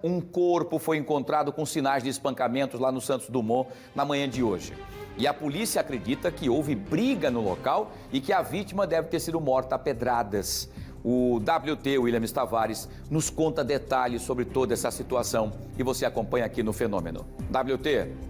Um corpo foi encontrado com sinais de espancamentos lá no Santos Dumont na manhã de hoje. E a polícia acredita que houve briga no local e que a vítima deve ter sido morta a pedradas. O WT, Williams Tavares, nos conta detalhes sobre toda essa situação e você acompanha aqui no Fenômeno. WT.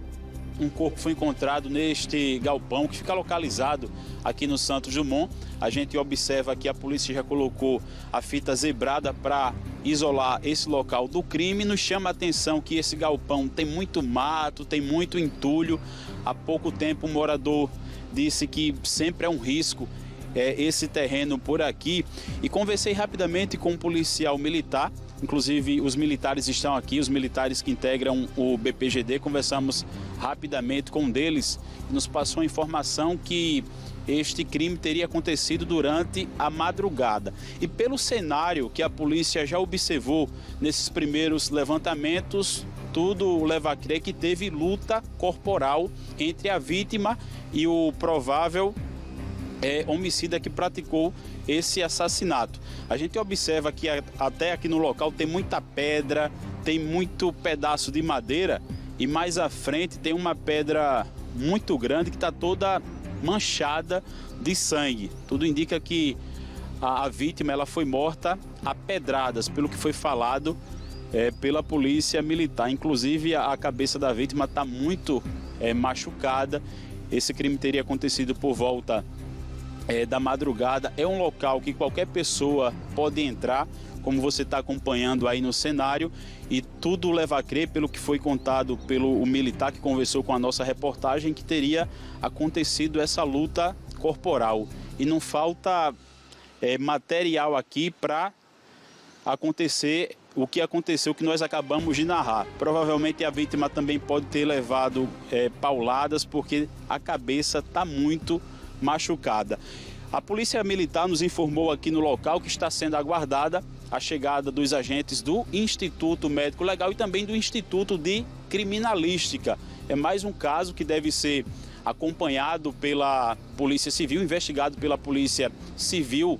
Um corpo foi encontrado neste galpão que fica localizado aqui no Santos Dumont. A gente observa que a polícia já colocou a fita zebrada para isolar esse local do crime. Nos chama a atenção que esse galpão tem muito mato, tem muito entulho. Há pouco tempo um morador disse que sempre é um risco esse terreno por aqui. E conversei rapidamente com um policial militar. Inclusive, os militares estão aqui, os militares que integram o BPGD. Conversamos rapidamente com um deles e nos passou a informação que este crime teria acontecido durante a madrugada. E pelo cenário que a polícia já observou nesses primeiros levantamentos, tudo leva a crer que teve luta corporal entre a vítima e o provável homicida que praticou esse assassinato. A gente observa que até aqui no local tem muita pedra, tem muito pedaço de madeira e mais à frente tem uma pedra muito grande que está toda manchada de sangue. Tudo indica que a vítima ela foi morta a pedradas, pelo que foi falado pela polícia militar. Inclusive a cabeça da vítima está muito machucada. Esse crime teria acontecido por volta da madrugada. É um local que qualquer pessoa pode entrar, como você está acompanhando aí no cenário, e tudo leva a crer, pelo que foi contado pelo militar que conversou com a nossa reportagem, que teria acontecido essa luta corporal. E não falta material aqui para acontecer o que aconteceu, que nós acabamos de narrar. Provavelmente a vítima também pode ter levado pauladas, porque a cabeça está muito machucada. A polícia militar nos informou aqui no local que está sendo aguardada a chegada dos agentes do Instituto Médico Legal e também do Instituto de Criminalística. É mais um caso que deve ser acompanhado pela Polícia Civil, investigado pela Polícia Civil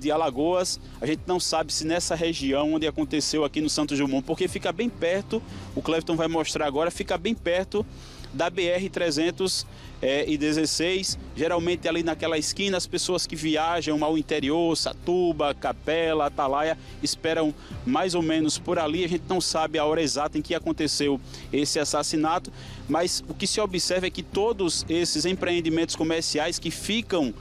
de Alagoas. A gente não sabe se nessa região onde aconteceu aqui no Santos Dumont, porque fica bem perto, o Clefton vai mostrar agora, fica bem perto da BR-316, geralmente ali naquela esquina, as pessoas que viajam ao interior, Satuba, Capela, Atalaia, esperam mais ou menos por ali. A gente não sabe a hora exata em que aconteceu esse assassinato, mas o que se observa é que todos esses empreendimentos comerciais que ficam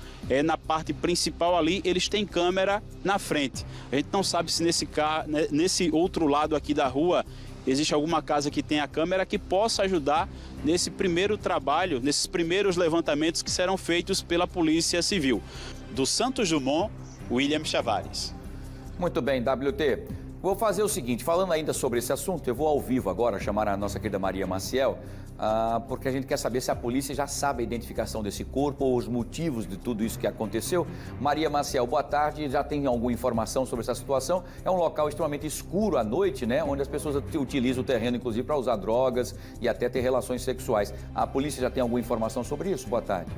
na parte principal ali, eles têm câmera na frente. A gente não sabe se nesse outro lado aqui da rua existe alguma casa que tenha câmera que possa ajudar nesse primeiro trabalho, nesses primeiros levantamentos que serão feitos pela Polícia Civil. Do Santos Dumont, Williams Tavares. Muito bem, WT. Vou fazer o seguinte, falando ainda sobre esse assunto, eu vou ao vivo agora chamar a nossa querida Maria Maciel, porque a gente quer saber se a polícia já sabe a identificação desse corpo ou os motivos de tudo isso que aconteceu. Maria Maciel, boa tarde, já tem alguma informação sobre essa situação? É um local extremamente escuro à noite, né? Onde as pessoas utilizam o terreno, inclusive, para usar drogas e até ter relações sexuais. A polícia já tem alguma informação sobre isso? Boa tarde.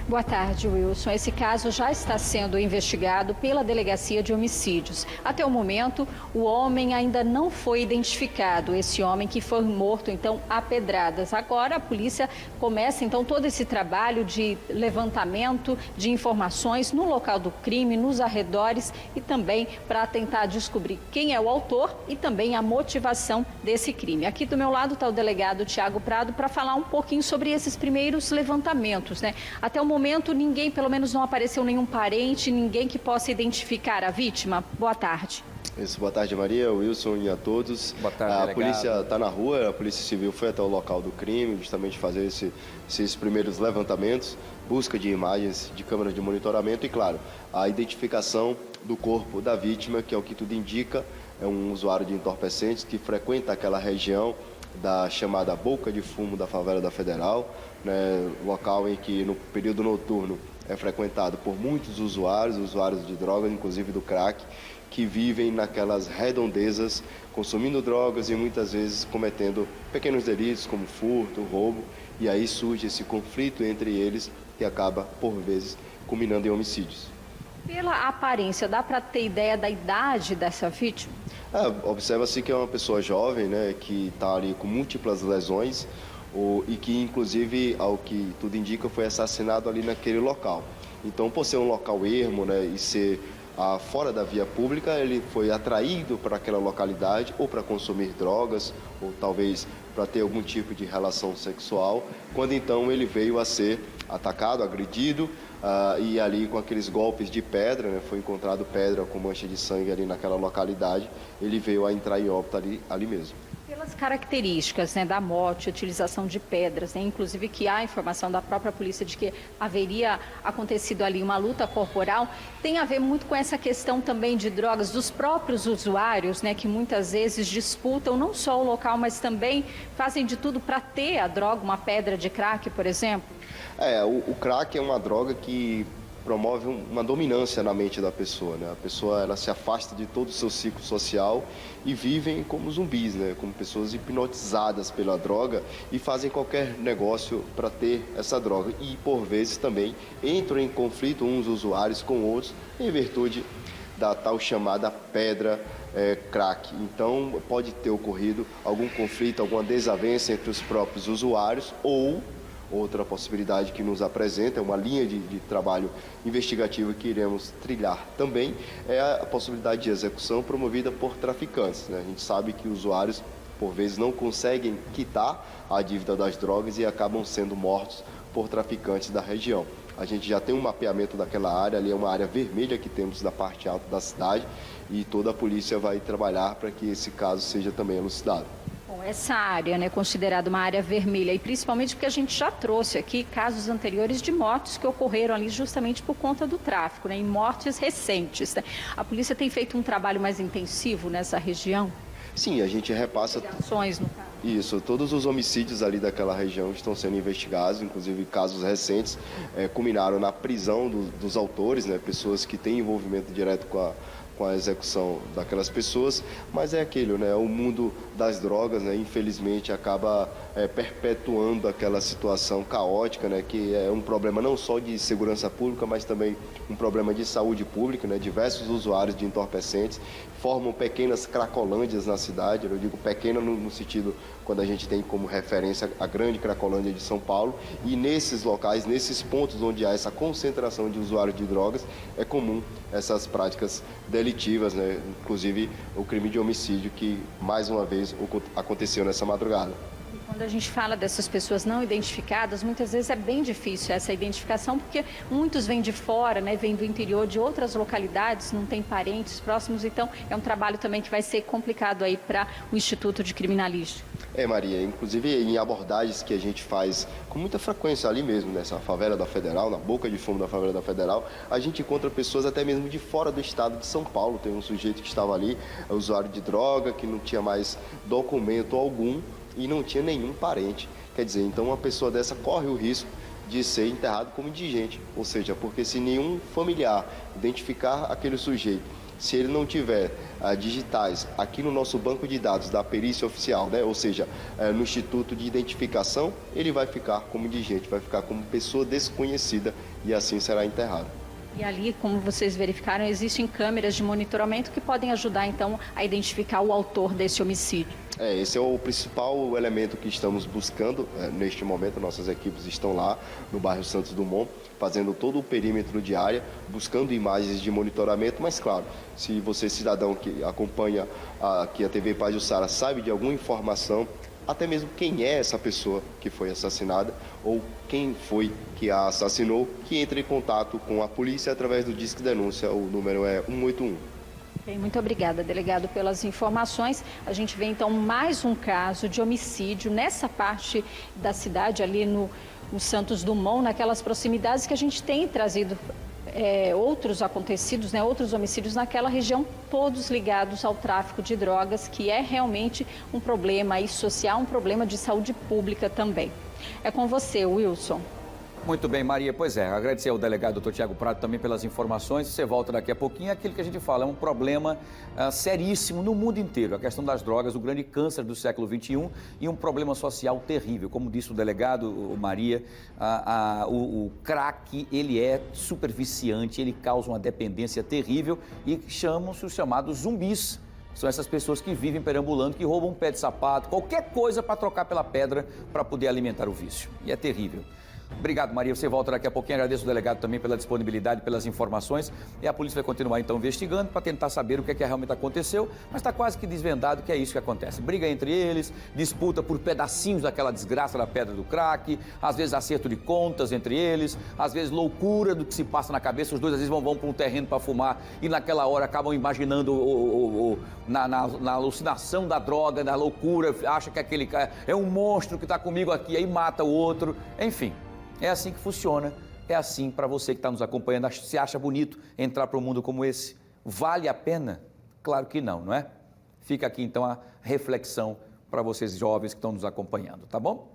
Boa tarde, Wilson. Esse caso já está sendo investigado pela Delegacia de Homicídios. Até o momento, o homem ainda não foi identificado, esse homem que foi morto, então, a pedradas. Agora, a polícia começa, então, todo esse trabalho de levantamento de informações no local do crime, nos arredores e também para tentar descobrir quem é o autor e também a motivação desse crime. Aqui do meu lado está o delegado Tiago Prado para falar um pouquinho sobre esses primeiros levantamentos, né? Até o momento, ninguém, pelo menos não apareceu nenhum parente, ninguém que possa identificar a vítima. Boa tarde. Isso, boa tarde, Maria, Wilson e a todos. Boa tarde, a delegado. polícia está na rua, a Polícia Civil foi até o local do crime, justamente fazer esses primeiros levantamentos, busca de imagens de câmeras de monitoramento e, claro, a identificação do corpo da vítima, que é o que tudo indica, é um usuário de entorpecentes que frequenta aquela região da chamada Boca de Fumo da favela da Federal, né, local em que no período noturno é frequentado por muitos usuários de drogas, inclusive do crack, que vivem naquelas redondezas, consumindo drogas e muitas vezes cometendo pequenos delitos como furto, roubo, e aí surge esse conflito entre eles que acaba, por vezes, culminando em homicídios. Pela aparência, dá para ter ideia da idade dessa vítima? Observa-se que é uma pessoa jovem, né, que está ali com múltiplas lesões e que, inclusive, ao que tudo indica, foi assassinado ali naquele local. Então, por ser um local ermo, né, e ser fora da via pública, ele foi atraído para aquela localidade ou para consumir drogas ou talvez para ter algum tipo de relação sexual, quando então ele veio a ser atacado, agredido, e ali com aqueles golpes de pedra, né, foi encontrado pedra com mancha de sangue ali naquela localidade, ele veio a entrar em óbito ali mesmo. Pelas características, né, da morte, utilização de pedras, né, inclusive que há informação da própria polícia de que haveria acontecido ali uma luta corporal, tem a ver muito com essa questão também de drogas dos próprios usuários, né, que muitas vezes disputam não só o local, mas também fazem de tudo para ter a droga, uma pedra de crack, por exemplo? O crack é uma droga que promove uma dominância na mente da pessoa, né? A pessoa, ela se afasta de todo o seu ciclo social e vivem como zumbis, né? Como pessoas hipnotizadas pela droga e fazem qualquer negócio para ter essa droga. E, por vezes, também entram em conflito uns usuários com outros em virtude da tal chamada pedra crack. Então, pode ter ocorrido algum conflito, alguma desavença entre os próprios usuários ou outra possibilidade que nos apresenta, é uma linha de trabalho investigativo que iremos trilhar também, é a possibilidade de execução promovida por traficantes, né? A gente sabe que usuários, por vezes, não conseguem quitar a dívida das drogas e acabam sendo mortos por traficantes da região. A gente já tem um mapeamento daquela área, ali é uma área vermelha que temos na parte alta da cidade e toda a polícia vai trabalhar para que esse caso seja também elucidado. Bom, essa área, né, considerada uma área vermelha, e principalmente porque a gente já trouxe aqui casos anteriores de mortes que ocorreram ali justamente por conta do tráfico, né, em mortes recentes, né? A polícia tem feito um trabalho mais intensivo nessa região? Sim, a gente repassa... Ações, no caso. Isso, todos os homicídios ali daquela região estão sendo investigados, inclusive casos recentes culminaram na prisão dos autores, né, pessoas que têm envolvimento direto com a execução daquelas pessoas, mas é aquilo, né? O mundo das drogas, né, infelizmente, acaba perpetuando aquela situação caótica, né, que é um problema não só de segurança pública, mas também um problema de saúde pública, né? Diversos usuários de entorpecentes formam pequenas cracolândias na cidade, eu digo pequena no sentido quando a gente tem como referência a grande Cracolândia de São Paulo, e nesses locais, nesses pontos onde há essa concentração de usuários de drogas, é comum essas práticas delitivas, né? Inclusive o crime de homicídio que, mais uma vez, aconteceu nessa madrugada. Quando a gente fala dessas pessoas não identificadas, muitas vezes é bem difícil essa identificação, porque muitos vêm de fora, né, vêm do interior de outras localidades, não tem parentes próximos, então é um trabalho também que vai ser complicado aí para o Instituto de Criminalística. Maria, inclusive em abordagens que a gente faz com muita frequência ali mesmo, nessa favela da Federal, na boca de fumo da favela da Federal, a gente encontra pessoas até mesmo de fora do estado de São Paulo. Tem um sujeito que estava ali, usuário de droga, que não tinha mais documento algum e não tinha nenhum parente. Quer dizer, então uma pessoa dessa corre o risco de ser enterrado como indigente, ou seja, porque se nenhum familiar identificar aquele sujeito, se ele não tiver digitais aqui no nosso banco de dados da perícia oficial, né, ou seja, no Instituto de Identificação, ele vai ficar como indigente, vai ficar como pessoa desconhecida e assim será enterrado. E ali, como vocês verificaram, existem câmeras de monitoramento que podem ajudar, então, a identificar o autor desse homicídio. Esse é o principal elemento que estamos buscando neste momento. Nossas equipes estão lá no bairro Santos Dumont, fazendo todo o perímetro de área, buscando imagens de monitoramento, mas claro, se você, cidadão que acompanha aqui a TV Pajuçara, sabe de alguma informação, até mesmo quem é essa pessoa que foi assassinada ou quem foi que a assassinou, que entre em contato com a polícia através do Disque Denúncia, o número é 181. Bem, muito obrigada, delegado, pelas informações. A gente vê, então, mais um caso de homicídio nessa parte da cidade, ali no Santos Dumont, naquelas proximidades que a gente tem trazido outros acontecidos, né, outros homicídios naquela região, todos ligados ao tráfico de drogas, que é realmente um problema aí social, um problema de saúde pública também. É com você, Wilson. Muito bem, Maria. Pois é, agradecer ao delegado Dr. Tiago Prado também pelas informações. Você volta daqui a pouquinho. Aquilo que a gente fala é um problema seríssimo no mundo inteiro. A questão das drogas, o grande câncer do século XXI e um problema social terrível. Como disse o delegado, Maria, o crack, ele é super viciante, ele causa uma dependência terrível e chamam-se os chamados zumbis. São essas pessoas que vivem perambulando, que roubam um pé de sapato, qualquer coisa para trocar pela pedra para poder alimentar o vício. E é terrível. Obrigado, Maria. Você volta daqui a pouquinho. Agradeço o delegado também pela disponibilidade, pelas informações. E a polícia vai continuar, então, investigando para tentar saber o que é que realmente aconteceu. Mas está quase que desvendado que é isso que acontece. Briga entre eles, disputa por pedacinhos daquela desgraça da pedra do crack, às vezes acerto de contas entre eles, às vezes loucura do que se passa na cabeça. Os dois, às vezes, vão para um terreno para fumar e naquela hora acabam imaginando na alucinação da droga, na loucura, acha que aquele cara é um monstro que está comigo aqui, aí mata o outro. Enfim. É assim que funciona, é assim para você que está nos acompanhando. Se acha bonito entrar para um mundo como esse? Vale a pena? Claro que não, não é? Fica aqui então a reflexão para vocês jovens que estão nos acompanhando, tá bom?